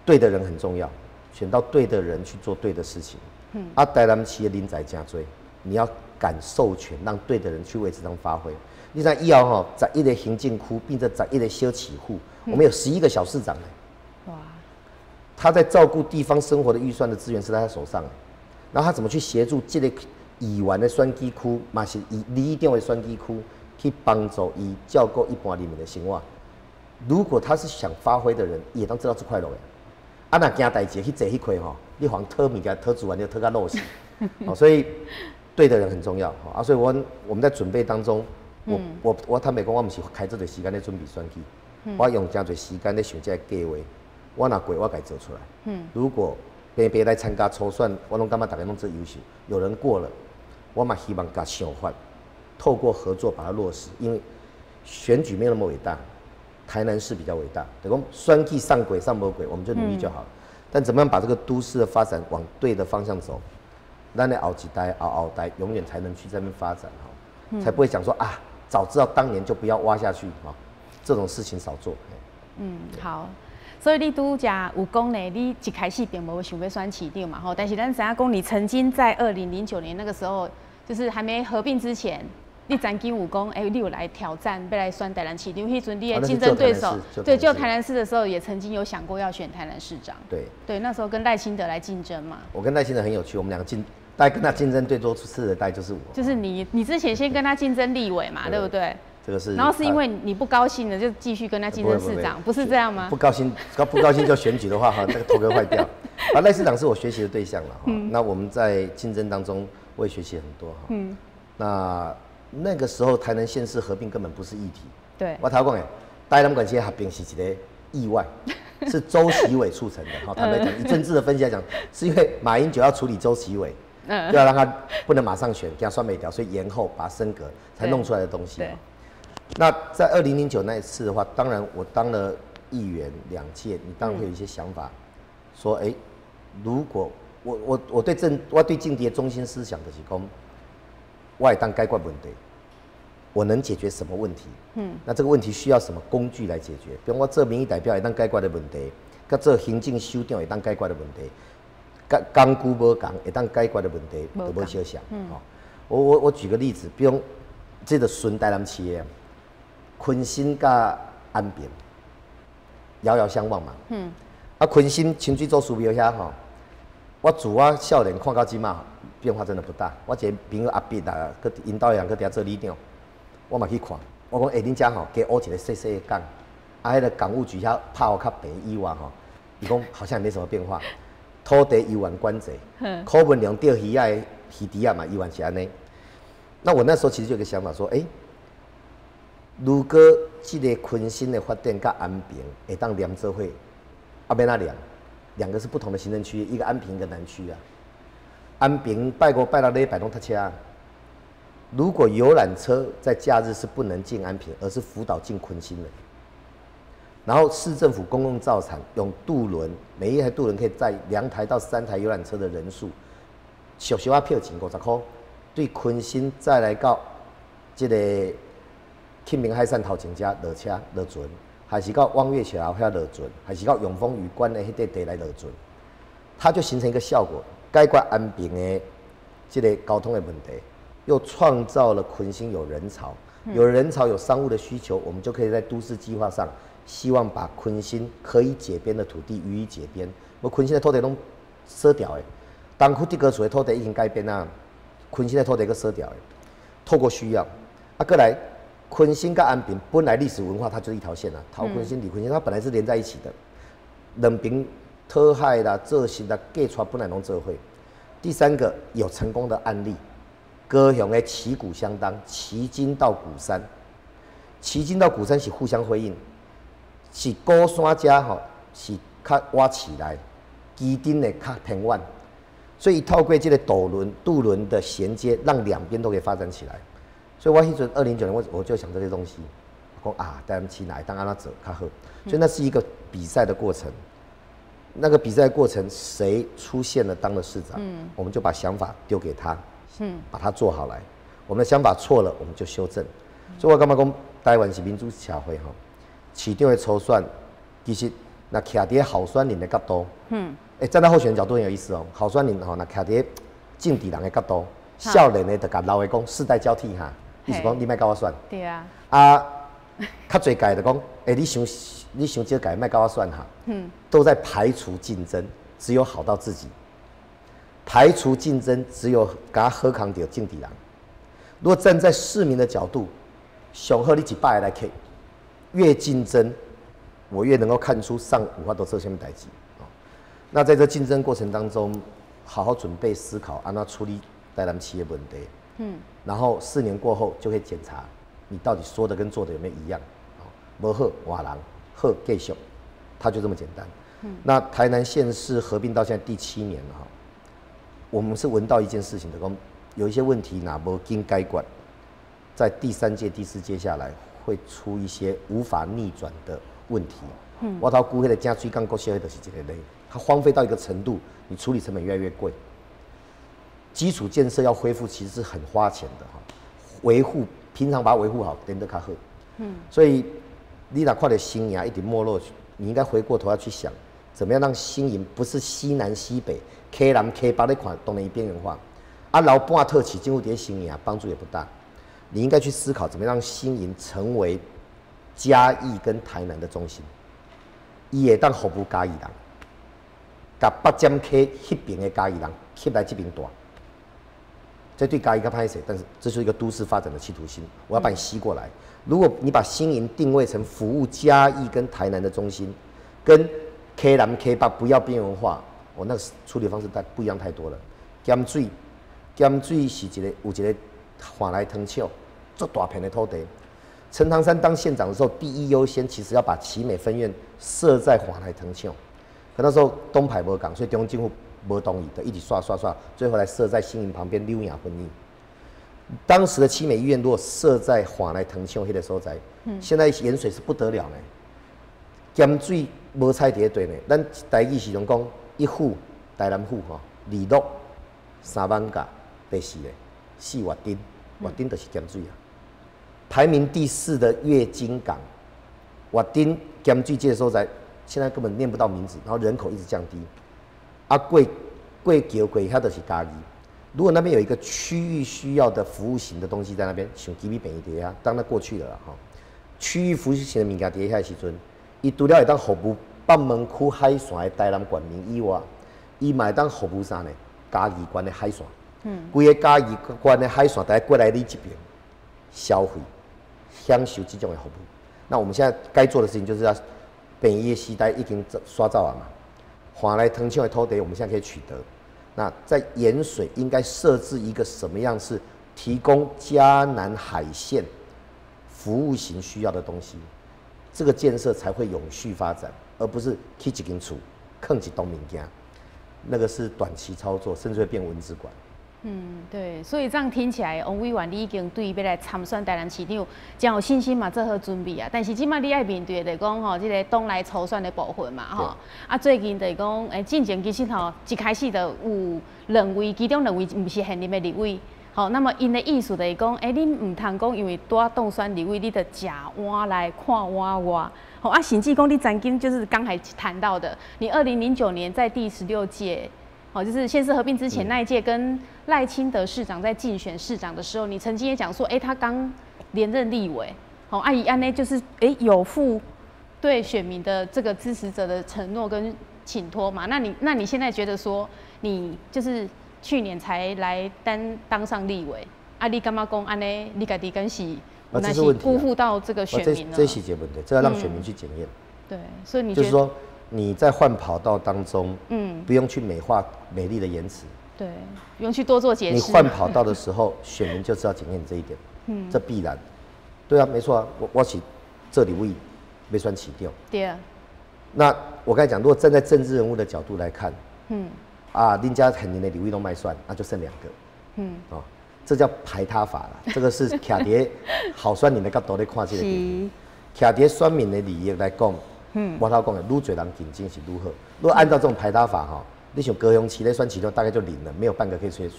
Speaker 2: 对的人很重要，选到对的人去做对的事情。台南市的人才真多，你要敢授权，让对的人去为这张发挥。你看以后11个行政区，并且11个小市府，我们有11个小市长。哇！他在照顾地方生活的预算的资源是在他手上，然后他怎么去协助这个议员的选举区，嘛是以里长的选举区去帮助伊照顾一般人民的生活。如果他是想发挥的人，也当知道这块路的。若惊代志去坐迄块你好像讨物件、讨资源就讨到落死。所以对的人很重要所以我们在准备当中，我坦白讲，我不是开这个时间在准备选举，我用真多时间在想这个计划。我拿过，我该做出来。如果别来参加初选，我拢感觉大家拢最优秀。有人过了，我嘛希望甲想法，透过合作把它落实。因为选举没有那么伟大，台南市比较伟大。等讲选举上轨上无轨，我们就努力就好了。但怎么样把这个都市的发展往对的方向走，咱的后一代、后代永远才能去这边发展才不会讲说早知道当年就不要挖下去这种事情少做。
Speaker 1: 好。所以你拄则有讲呢，你一开始并无想要选市长嘛但是咱知影讲，你曾经在2009年那个时候，就是还没合并之前，你曾经有讲，你有来挑战，要来选台南市长，迄阵你的竞争对手，对，就台南市的时候，也曾经有想过要选台南市长。对，那时候跟赖清德来竞争嘛。
Speaker 2: 我跟赖清德很有趣，我们两个大概跟他竞争最多次的大概就是我。
Speaker 1: 就是你之前先跟他竞争立委嘛，对不对？
Speaker 2: 这个是。
Speaker 1: 然后是因为你不高兴了，就继续跟他竞争市长，不是这样吗？
Speaker 2: 不高兴就选举的话，哈，那个头壳坏掉。赖市长是我学习的对象了，哈。那我们在竞争当中，我也学习很多，哈。那个时候台南县市合并根本不是议题。
Speaker 1: 对。
Speaker 2: 我头讲诶，台南管区合并是一个意外，是周习伟促成的。好，坦白讲，以政治的分析来讲，是因为马英九要处理周习伟，就要让他不能马上选，给他算没掉，所以延后把他升格才弄出来的东西。那在2009那一次的话，当然我当了议员2届，你当然会有一些想法，说如果我对政敌的中心思想就是讲，我也当解决问题，我能解决什么问题？那这个问题需要什么工具来解决？比如我做民意代表也当解决的问题，跟做行政首长也当解决的问题，工具无同也当解决的问题，就无相像。我举个例子，比如这个顺台南市的昆新甲安平遥遥相望嘛。昆新清水做树苗遐吼，我自我少年看到即马变化真的不大。我一个朋友阿碧啊，佮引导人佮伫遐做里长，我嘛去看。我讲恁遮吼，加挖一个细细的港，迄个港务局遐拍互较平以外吼，伊讲好像也没什么变化。土地游玩关侪，口文量钓鱼仔的鱼池啊嘛，游玩是安尼。那我那时候其实就有个想法说，如果这个昆新的发展甲安平会当连做伙，要哪连？两个是不同的行政区，一个安平，一个南区啊。安平拜5拜6礼拜拢塞车，如果游览车在假日是不能进安平，而是辅导进昆新的。然后市政府公共造厂用渡轮，每一台渡轮可以载2台到3台游览车的人数，小小票钱50块，对昆新再来到这个庆明海山头前遮落车落船，还是到望月桥遐落船，还是到永丰渔关的迄块地来落船，它就形成一个效果，解决安平的这个交通的问题，又创造了昆新有人潮，有人潮有商务的需求，我们就可以在都市计划上。希望把昆新可以解编的土地予以解编。我昆新的土地拢缩掉的，东区地格处的土地已经改编啊，昆新的土地个缩掉的。透过需要，过来昆新跟安平本来历史文化它就是一条线啊，桃昆新、李昆新它本来是连在一起的。两边讨海啦、做事啦、计出本来拢做伙。第3个有成功的案例，高雄的旗鼓相当，旗津到鼓山，旗津到鼓山是互相辉映。是高山遮吼，是较挖起来，基丁的较平稳，所以透过这个渡轮的衔接，让两边都可以发展起来。所以我迄阵2009年，我就想这些东西，讲啊，台南市哪会当安怎做较好？所以那是一个比赛的过程。那个比赛的过程，谁出现了当了市长，我们就把想法丢给他，把它做好来。我们的想法错了，我们就修正。所以我感觉讲，台湾是民主社会吼。市长的初选，其实那徛伫候选人的角度，站在候选人角度很有意思哦。候选人吼，那徛伫政治人的角度，少年的就甲老的讲世代交替哈，意思讲你莫甲我选。
Speaker 1: 对啊。
Speaker 2: 较侪届就讲，你想少届莫甲我选哈。都在排除竞争，只有好到自己。排除竞争，只有甲好康到政治人。如果站在市民的角度，上好你100个来客。越竞争，我越能够看出上有法度做什么代志。那在这竞争过程当中，好好准备思考，安怎处理台南市的问题。然后4年过后就可以检查你到底说的跟做的有没有一样。无好换人，好继续，它就这么简单。那台南县市合并到现在第7年了哈，我们是闻到一件事情的，讲有一些问题哪无经解决，在第3届、第4届下来。会出一些无法逆转的问题。我头估迄个正水港国小的就是这个类，它荒废到一个程度，你处理成本越来越贵。基础建设要恢复，其实是很花钱的哈。维护平常把它维护好，等得较好。所以你若看到新营一直没落，你应该回过头要去想，怎么样让新营不是西南西北、K 南 K 北的款，当然边缘化。老半特起进入这些新营帮助也不大。你应该去思考怎么样让新营成为嘉义跟台南的中心，伊会当服务嘉义人，甲北尖溪迄边的嘉义人吸来这边大。这对嘉义较歹势，但是这是一个都市发展的企图心，我要把你吸过来。如果你把新营定位成服务嘉义跟台南的中心，跟 K 南 K 北不要边缘化，那个处理方式不一样太多了。咸水是有一个华来藤丘，做大片的土地。陈唐山当县长的时候，第一优先其实要把奇美分院设在华来藤丘，可那时候东排无港，所以中央政府没同意的，一直刷，最后来设在新营旁边柳雅婚姻。当时的奇美医院如果设在华来藤丘迄个所在，现在盐水是不得了呢。咸水无菜伫对呢，咱台语是讲一户台南户吼，2落3万甲，第4个4月丁，月丁就是咸水啊。排名第4的月经港，月丁咸水这个所在，现在根本念不到名字，然后人口一直降低。过桥过遐就是嘉义。如果那边有一个区域需要的服务型的东西在那边，像基比便宜底下，当然过去了哈。区域服务型的物件底下的时阵，伊除了会当服务北门区海线的台南县民以外，伊嘛会当服务啥呢？嘉义县的海线。规个嘉义县的海线，大家过来你这边消费、享受这种的服务。那我们现在该做的事情就是要便宜的时代已经刷走了嘛。华来藤丘的土地，我们现在可以取得。那在盐水应该设置一个什么样是提供嘉南海线服务型需要的东西，这个建设才会永续发展，而不是起一间厝，坑一栋物件，那个是短期操作，甚至会变文字馆。
Speaker 1: 对，所以这样听起来，王委员你已经对要来参选台南市长，真有信心嘛，做好准备啊。但是即摆你爱面对的讲吼，这个党内初选的部分嘛，吼。最近就是讲，进前其实吼一开始就有2位，其中2位不是现任的立委。好，那么因的意思就是讲，你唔通讲因为多当选立委，你就食碗来看碗外。好甚至讲你曾经就是刚才谈到的，你2009年在第16届。就是县市合并之前那一届，跟赖清德市长在竞选市长的时候，你曾经也讲说，他刚连任立委，阿姨安呢就是有负对选民的这个支持者的承诺跟请托嘛？那你现在觉得说，你就是去年才来当上立委，你干嘛讲安呢？你家己跟是那是辜负到这个选民了？
Speaker 2: 这是一个问题，这要让选民去检验。
Speaker 1: 对，所以你
Speaker 2: 就是说。你在换跑道当中，不用去美化美丽的言辞，
Speaker 1: 对，不用去多做解释。
Speaker 2: 你换跑道的时候，选民就知道检验你这一点，这必然。对啊，没错啊，我是这里为没算起掉。
Speaker 1: 对啊。
Speaker 2: 那我刚才讲，如果站在政治人物的角度来看，林家很年的礼物都卖算，那就剩2个，这叫排他法了。这个是徛伫好选民的角度来看这个题，徛伫选民的利益来讲。我头讲的，愈多人竞争是愈好。如果按照这种排他法哈，你像高雄市咧选其中大概就0了，没有半个可以选了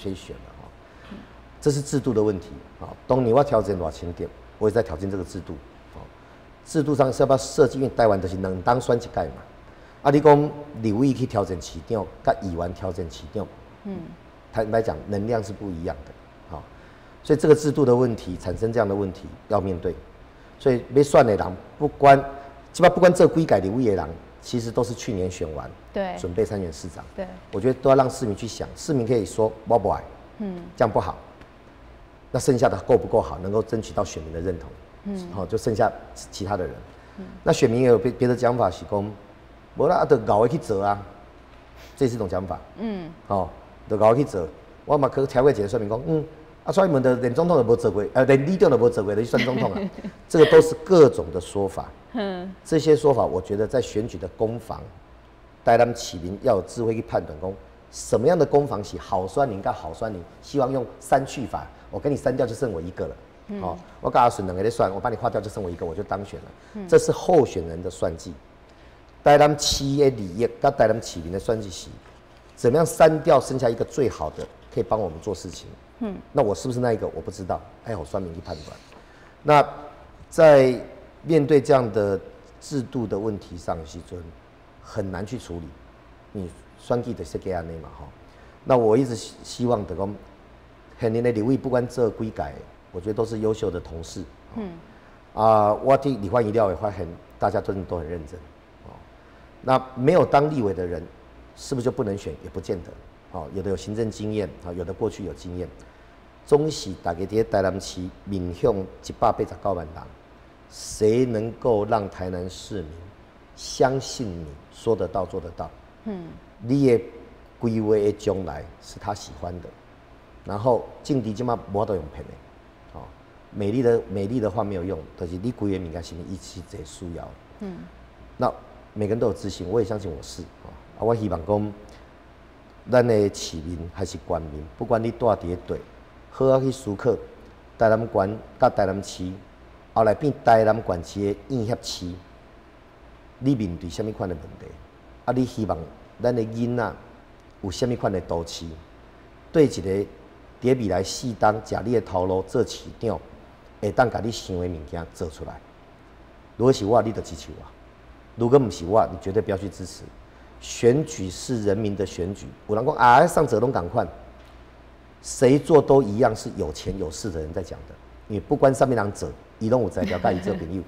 Speaker 2: 哈。这是制度的问题啊。当年我调整偌清点，我也在挑战这个制度。制度上是要不要设计？因为台湾就是2当选一届嘛。你讲立委去调整市长，跟议员调整市长，坦白讲能量是不一样的。所以这个制度的问题产生这样的问题要面对。所以要选的人不管。基本上不管这几届立委的人，其实都是去年选完，
Speaker 1: 对，
Speaker 2: 准备参选市长。
Speaker 1: 对，
Speaker 2: 我觉得都要让市民去想，市民可以说我不爱，这样不好。那剩下的够不够好，能够争取到选民的认同，就剩下其他的人。那选民也有别的讲法，是讲，无啦，就搞回去做啊，这是一种讲法。就搞回去做，我嘛可调过一个说明讲，所以问的连总统都无做过，连里长都无做过，就去选总统啊，这个都是各种的说法。这些说法，我觉得在选举的攻防，台南市民要有智慧去判断，讲什么样的攻防是好选民跟好选民，希望用删去法，我给你删掉就剩我一个了。我跟阿顺2个在算，我把你划掉就剩我一个，我就当选了。这是候选人的算计。台南市的利益跟台南市民的算计是，怎么样删掉剩下一个最好的，可以帮我们做事情。那我是不是那一个我不知道，还有选民去判断。那在面对这样的制度的问题上，时阵很难去处理。你选举就是这样嘛，那我一直希望的讲，现年的立委不管这几届，我觉得都是优秀的同事。我听李焕仪廖也发现大家都很认真。那没有当立委的人，是不是就不能选？也不见得。有的有行政经验，有的过去有经验。总是大家在台南市面向189万人，谁能够让台南市民相信你说得到做得到？你的规划的将来是他喜欢的，然后政治即马无法度用骗的，美丽的话没有用，就是你规划物件是你一起在需要。那每个人都有自信，我也相信我是。我希望讲，咱的市民还是官民，不管你住伫个地，好好去思考台南县甲台南市后来变台南县市的应协市，你面对什么款的问题？你希望咱的囡仔有什么款的都市？对一个伫未来4当食你的头路做市长，会当甲你想的物件做出来。如果是我，你就支持我；如果不是我，你绝对不要去支持。选举是人民的选举，有人讲上者拢同款，谁做都一样，是有钱有势的人在讲的。因为不管上面人做，伊拢有才调，甲伊做朋友。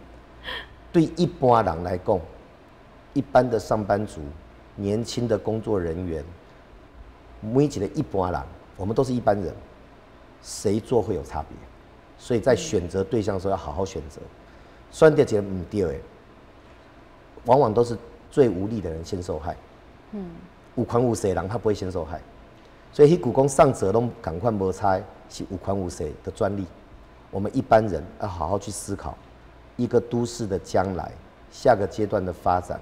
Speaker 2: 对一般人来讲，一般的上班族、年轻的工作人员，每一个一般人，我们都是一般人，谁做会有差别。所以在选择对象的时候要好好选择，选到一个唔对的，往往都是最无力的人先受害。有权有势的人他不会先受害，所以迄句讲上者拢赶快无差，是有权有势的专利。我们一般人要好好去思考一个都市的将来，下个阶段的发展，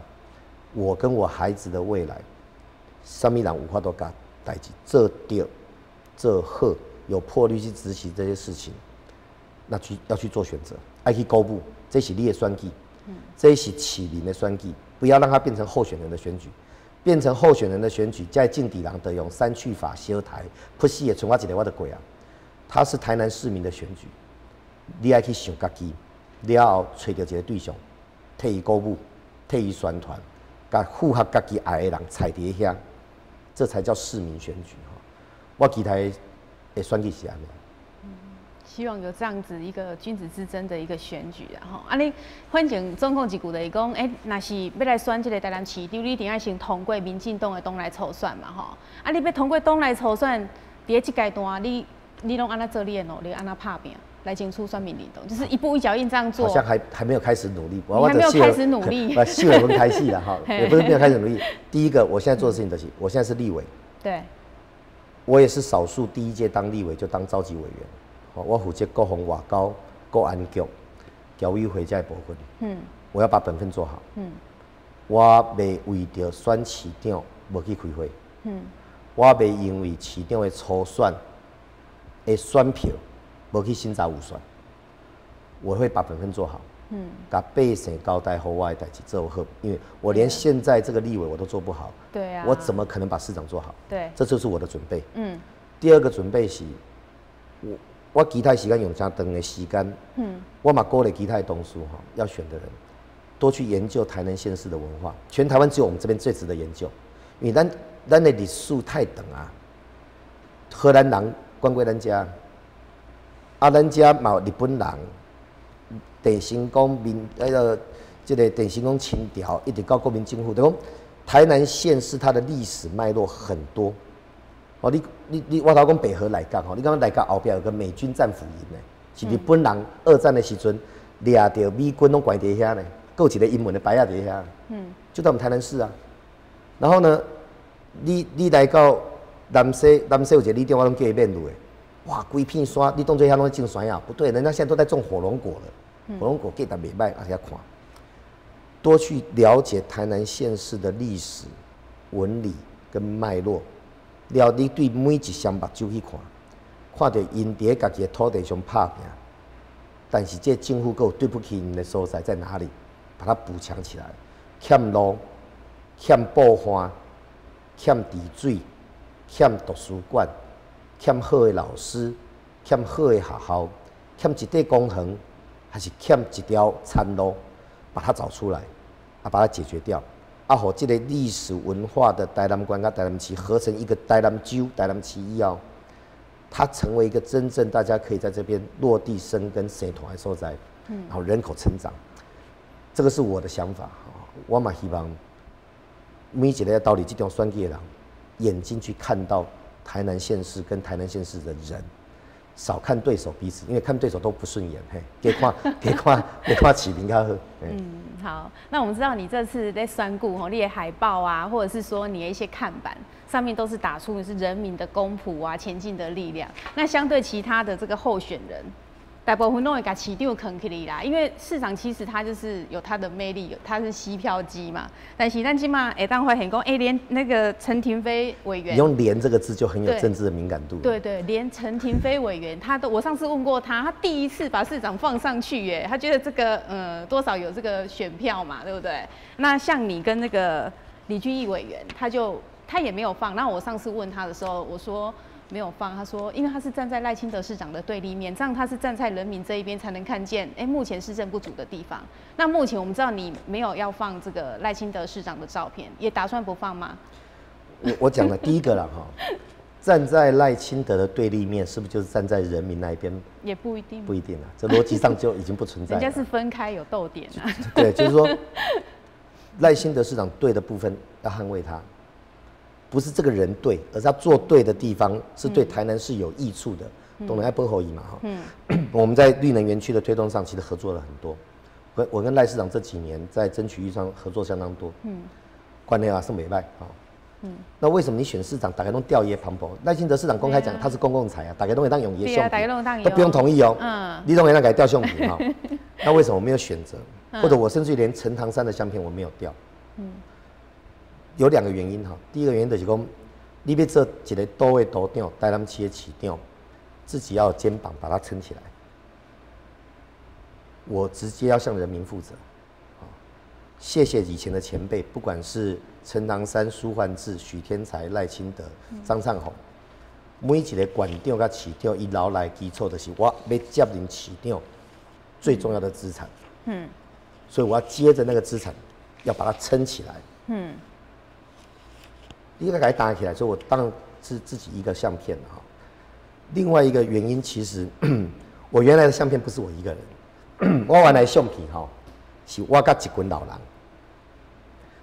Speaker 2: 我跟我孩子的未来，什么人有法度甲代志做对、做好，有魄力去执行这些事情，那要去做选择，要去公布，这是你的选举，这是市民的选举，不要让它变成候选人的选举。变成候选人的选举，在政治人得用3去法小台，不死的剩我一个我就过啊。它是台南市民的选举，你要去想家己，了后找到一个对象，替伊鼓舞，替伊宣传，甲符合家己爱的人踩伫遐，这才叫市民选举。我期待的选举是安尼。
Speaker 1: 希望有这样子一个君子之争的一个选举啊！吼，你反正总共一句就是讲，若是要来选这个台南市长，你一定要先通过民进党的党内初选嘛，吼！你要通过党内初选，伫这阶段，你拢安怎做你的努力，安怎拍拼来争取选民认同，就是一步一脚印这样做。
Speaker 2: 好像还没有开始努力，
Speaker 1: 你还没有开始努力，
Speaker 2: 戏我们开戏了哈，也不是没有开始努力。第一个，我现在做的事情就是，我现在是立委，
Speaker 1: 对，
Speaker 2: 我也是少数第一届当立委就当召集委员。我负责国防、外交、国安局、侨委会这部分。我要把本分做好。我袂为着选市长无去开会。我袂因为市长的初选的选票无去审查预算。我会把本分做好。把百姓交代好我的代志做好，因为我连现在这个立委我都做不好。
Speaker 1: 对啊。
Speaker 2: 我怎么可能把市长做好？
Speaker 1: 对。
Speaker 2: 这就是我的准备。第二个准备是，我其他时间用真长的时间，我嘛鼓励其他的同事要选的人多去研究台南县市的文化。全台湾只有我们这边最值得研究，因为咱的历史太长啊。荷兰人管过咱家，咱家嘛有日本人，电信讲这个电信讲清朝一直到国民政府，就讲台南县市它的历史脉络很多。我头讲北河内港你刚刚内港后边有个美军战俘营呢，是日本人2战的时阵掠着美军拢关伫遐呢，还有一个英文的牌仔伫遐，就在我们台南市啊。然后呢，你来到南西有一个里长，我拢叫伊面路的，哇，规片山，你当作遐拢种山啊？不对，人家现在都在种火龙果了，火龙果价值袂歹，大家看，多去了解台南县市的历史、纹理跟脉络。了，你对每一双目睭去看，看到因伫家己的土地上拍拼，但是这政府有对不起因的所在在哪里？把它补强起来。欠路、欠报花、欠治水、欠图书馆、欠好的老师、欠好的学校、欠一块公园，还是欠一条餐路，把它找出来，把它解决掉。互这个历史文化的台南县甲台南市合成一个台南州、台南市以后，它成为一个真正大家可以在这边落地生根、生团的所在，然后人口成长，这个是我的想法。我嘛希望每一个到底这种选举的人，眼睛去看到台南县市跟台南县市的人，少看对手彼此，因为看对手都不顺眼，嘿，给看起名较好。
Speaker 1: 好，那我们知道你这次在选举你的海报啊，或者是说你的一些看板上面都是打出的是人民的公仆啊，前进的力量。那相对其他的这个候选人，大部分都会把市长扛起来啦，因为市长其实他就是有他的魅力，他是吸票机嘛。但是咱今嘛会当发现讲，连那个陈亭妃委员，
Speaker 2: 你用"连"这个字就很有政治的敏感度。
Speaker 1: 对，连陈亭妃委员，我上次问过他，他第一次把市长放上去耶，他觉得这个多少有这个选票嘛，对不对？那像你跟那个李俊毅委员，他也没有放。那我上次问他的时候，我说没有放，他说因为他是站在赖清德市长的对立面，这样他是站在人民这一边才能看见目前施政不足的地方。那目前我们知道你没有要放这个赖清德市长的照片，也打算不放吗？
Speaker 2: 我讲了第一个了哈，站在赖清德的对立面，是不是就是站在人民那一边？
Speaker 1: 也不一定，
Speaker 2: 不一定啊，这逻辑上就已经不存在了。
Speaker 1: 人家是分开有逗点啊。
Speaker 2: 对，就是说赖清德市长对的部分要捍卫他。不是这个人对，而是他做对的地方是对台南是有益处的，懂得爱不合宜嘛哈。我们在绿能园区的推动上，其实合作了很多。我跟赖市长这几年在争取预算合作相当多，关系啊是美败啊。那为什么你选市长，大家都吊爷旁旁？赖清德市长公开讲他是公共财啊，大家都会当用爷相片，都不用同意哦。你都会让给吊相片哈。那为什么我没有选择？或者我甚至于连陈唐山的相片我没有调？有2个原因哈，第一个原因就是讲，你要做一个都的都长，台南市的市长，自己要有肩膀把它撑起来。我直接要向人民负责，谢谢以前的前辈，不管是陈唐山、苏焕智、许天才、赖清德、张灿宏，每一个馆长甲市长，伊留来基础就是我要接任市长最重要的资产。所以我要接着那个资产，要把它撑起来。应该给它搭起来，所以我当然是自己一个相片哈。另外一个原因，其实我原来的相片不是我一个人，我原来相片哈是我跟一群老人。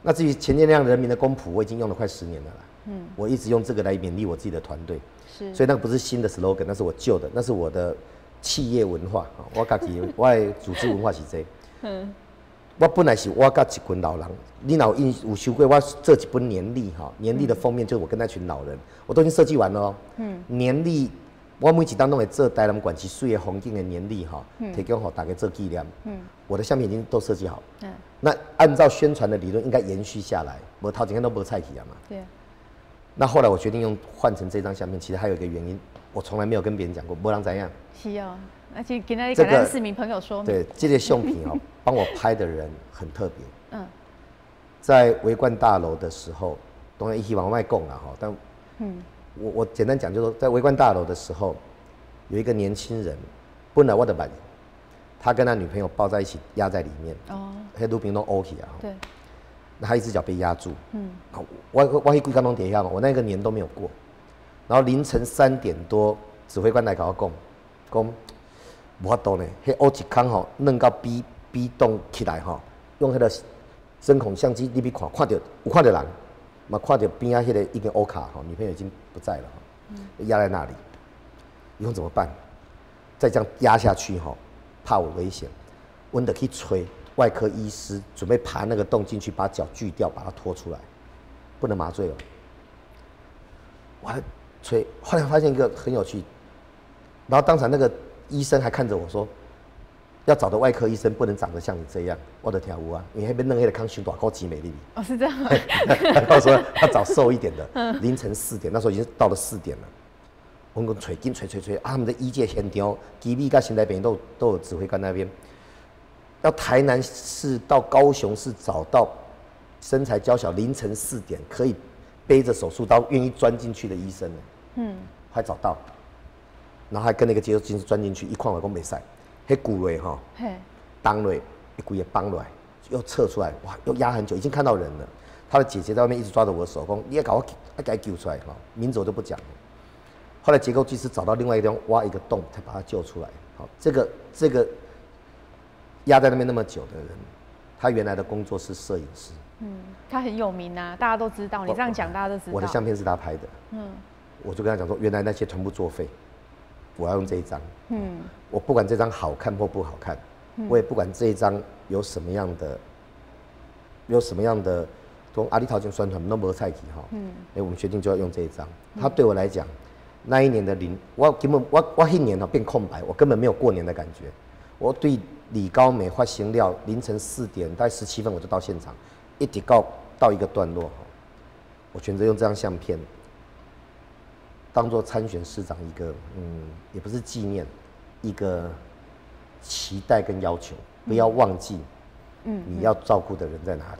Speaker 2: 那至于前建亮人民的公仆，我已经用了快10年了啦。我一直用这个来勉励我自己的团队。所以那个不是新的 slogan， 那是我旧的，那是我的企业文化。我自己我的组织文化是这个。我本来是我跟一群老人，你有收过我做一本年历哈，年历的封面就是我跟那群老人，我都已经设计完了哦。年历我每一档都会做台南管区水的风景的年历哈，提供给大家做纪念。我的相片已经都设计好。那按照宣传的理论应该延续下来，我头前都没菜起啊嘛。对。那后来我决定换成这张相片，其实还有一个原因，我从来没有跟别人讲过，没人怎样。
Speaker 1: 是哦，而且跟那个市民朋友说明。对，
Speaker 2: 这个相片哦，帮我拍的人很特别。在维冠大楼的时候，当然希望外供了哈，但我简单讲，就是说在维冠大楼的时候，有一个年轻人，本来我的版，他跟他女朋友抱在一起压在里面，黑路边都 OK 啊。对。那他一只脚被压住。我去贵港东底下嘛，我那个年都没有过。然后凌晨3点多，指挥官来跟我讲，无法度呢，迄乌一空吼，弄到B 栋起来吼，用迄个针孔相机，你去看到有看到人，嘛看到边啊迄个已经乌卡吼，女朋友已经不在了压在那里，以后怎么办？再这样压下去吼，怕我危险，我得去吹。外科医师准备爬那个洞进去，把脚锯掉，把它拖出来，不能麻醉了。我还吹，后来发现一个很有趣，然后当场那个医生还看着我说，要找的外科医生不能长得像你这样，我的天啊，你那边弄黑的康胸短高极美丽。
Speaker 1: 哦，是这样。
Speaker 2: 他说他找瘦一点的，凌晨4点，那时候已经到了4点了。我们吹紧吹，他们的医界现场，基密跟新台北都有指挥官那边。到台南市到高雄市找到身材娇小，凌晨4点可以背着手术刀愿意钻进去的医生呢。还找到，然后还跟那个接收金钻进去，一看我讲没使，迄骨蕊哈，当蕊一骨也绑落来，又撤出来，哇，又压很久，已经看到人了。他的姐姐在外面一直抓着我的手，讲你要搞我，要给他救出来哈，名字我就不讲了。后来结构技师找到另外一个地方挖一个洞，才把它救出来。好，这个压在那边那么久的人，他原来的工作是摄影师。
Speaker 1: 他很有名啊，大家都知道。你这样讲，大家都知道。
Speaker 2: 我的相片是他拍的。我就跟他讲说，原来那些全部作废，我要用这一张。我不管这张好看或不好看，我也不管这一张有什么样的，从阿里桃园宣传都没菜去哈。我们决定就要用这一张。他对我来讲，那一年的我根本我一年变空白，我根本没有过年的感觉。我对李高美发行料凌晨4点，大概17分我就到现场，一直到一个段落，我选择用这张相片当做参选市长一个也不是纪念，一个期待跟要求，不要忘记你要照顾的人在哪里。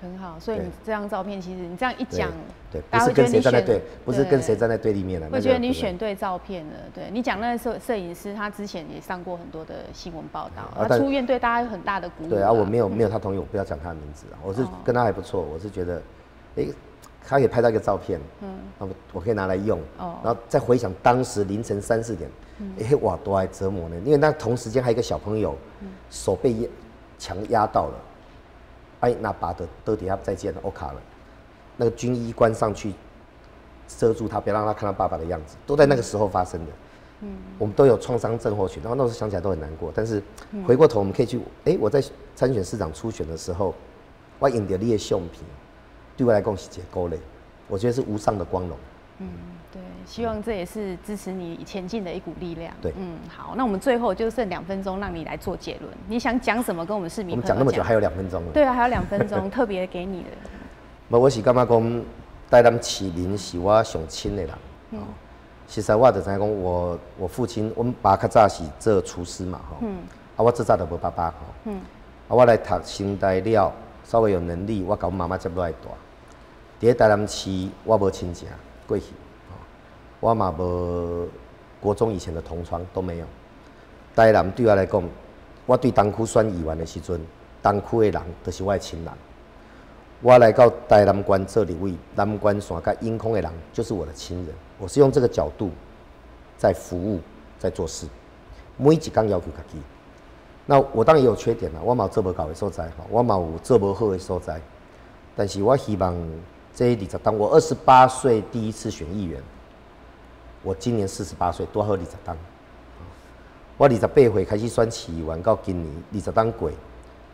Speaker 1: 很好，所以你这张照片其实你这样一讲，
Speaker 2: 对，不是跟谁站在对，不是跟谁站在对立面了。
Speaker 1: 我觉得你选对照片了，对你讲那个摄影师，他之前也上过很多的新闻报道，他出院对大家有很大的鼓舞。
Speaker 2: 对啊，我没有他同意，我不要讲他的名字啊，我是跟他还不错，我是觉得，他也拍到一个照片，我可以拿来用，然后再回想当时凌晨3、4点，哇，多爱折磨呢，因为那同时间还有一个小朋友，手被墙压到了。那把的底下再见了，我卡了。那个军医官上去遮住他，不要让他看到爸爸的样子，都在那个时候发生的。我们都有创伤症候群，然后那时候想起来都很难过。但是回过头，我们可以去，我在参选市长初选的时候，我赢得你的相片，对我来讲是一个鼓励，我觉得是无上的光荣。
Speaker 1: 对，希望这也是支持你前进的一股力量。
Speaker 2: 对，
Speaker 1: 好，那我们最后就剩2分钟，让你来做结论。你想讲什么？跟我们市民朋友讲。
Speaker 2: 我们讲那么久，还有2分钟了。
Speaker 1: 对啊，还有2分钟，特别给你的。
Speaker 2: 我是感觉讲，台南市民是我上亲的人。实在我就知影讲，我父亲，我们爸较早是做厨师嘛，我这早就无爸爸，我来读清大了，稍微有能力，我甲我妈妈接落来大。伫台南市，我无亲戚过去。我嘛无国中以前的同窗都没有。台南对我来讲，我对东区选议员的时阵，东区的人就是我的亲人。我来到台南县做立委，南关线甲永康的人就是我的亲人。我是用这个角度在服务，在做事，每一天要求家己。那我当然也有缺点啦，我嘛有做无到的所在，我嘛有做无好的所在。但是我希望这20当，我28岁第一次选议员。我今年48岁，多好20当。我28岁开始选市议员，到今年20当过，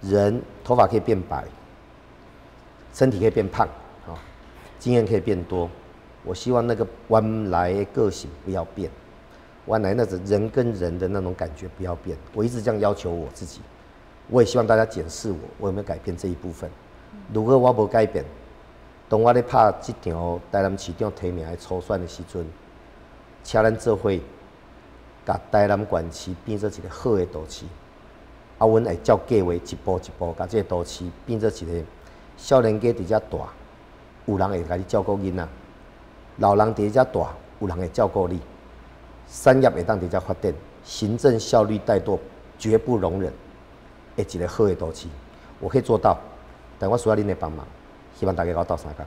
Speaker 2: 人头发可以变白，身体可以变胖，经验可以变多。我希望那个原来的个性不要变，原来那种人跟人的那种感觉不要变。我一直这样要求我自己，我也希望大家检视我有没有改变这一部分。如果我无改变，当我咧拍这场台南市长提名的初选的时阵，请咱做伙，把台南县市变做一个好的都市。阮会照计划一步一步，把这个都市变做一个少年家伫遮大，有人会甲你照顾囡仔；老人伫遮大，有人会照顾你。产业会当伫遮发展，行政效率怠惰绝不容忍的一个好的都市。我可以做到，但我需要恁的帮忙，希望大家跟我斗相共。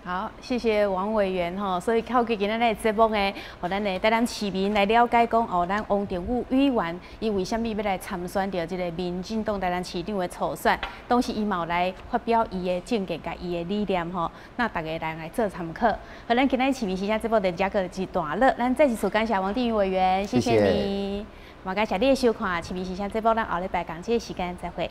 Speaker 1: 好，谢谢王委员吼，所以透过今仔日节目呢，互咱的台南市民来了解讲，咱王定宇委员伊为虾米要来参选到这个民进党台南市长的初选，当时伊嘛来发表伊的政见甲伊的理念吼，那大家来做参考。好，咱今仔市民时间节目就这个一段落，咱再次感谢王定宇委员，谢谢你，嘛感谢你的收看市民时间节目，咱后礼拜同这个时间再会。